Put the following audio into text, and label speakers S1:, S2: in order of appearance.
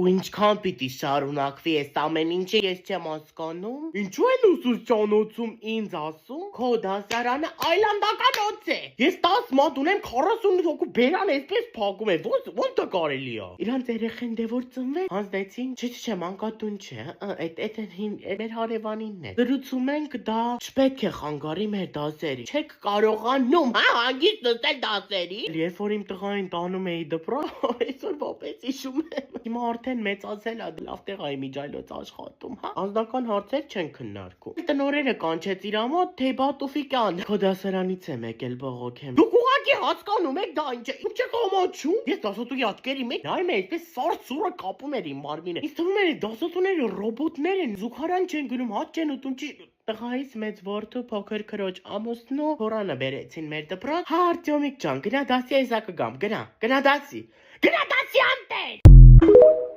S1: Ու ինչքան պիտի շարունակվի այս ամեն ինչը, ես չեմ հասկանում։ Ինչու են ուսուցչանոցում ինձ ասում, քո դասարանը այլանդականոց է։ Ես 10 մատ ունեմ, 48 հոգու բերան այսպես փակում է։ Ոնց է կարելի է։ Իրանց երեխեն դե որ ծնվեց, հանձնեցին, չէ, մանկատուն չէ, այդ մեր հարևանինն է։ Դրուցում ենք դա չպետք է խանգարի մեր դասերի։ Չեք կարողանում, հա, հանգիստ նստել դասերի։ Երբ որ իմ տղային տանում էի դպրոց, այսօր ողբեց հիշում եմ։ Հիմա արդեն մեծացել է, լավ տեղ է միջայլոց աշխատում, հա։ Անձնական հարցեր չեն քննարկում։ Տնօրենը կանչեց իր մոտ, թե Բատուֆիկյան, քո դասարանից եմ եկել բողոքեմ։ Դուք ուղղակի հասկանում եք դա ինչ է, ինչ է կամաչում։ Ես դասատուի աչքերի մեջ նայում եմ, այսպես սարսուռը կապում էր իմ մարմինը։ Ինձ թվում էր դասատուները ռոբոտներ են, զուգարան չեն գնում, հաց չեն ուտում, չի։ Տղայից մեծ որդու փոքր քրոջ ամուսնու հորանը բերեցին մեր դպրոց։ Հա Արտյոմիկ ջան, գնա դասի այսա կգամ, գնա դասի անտեր։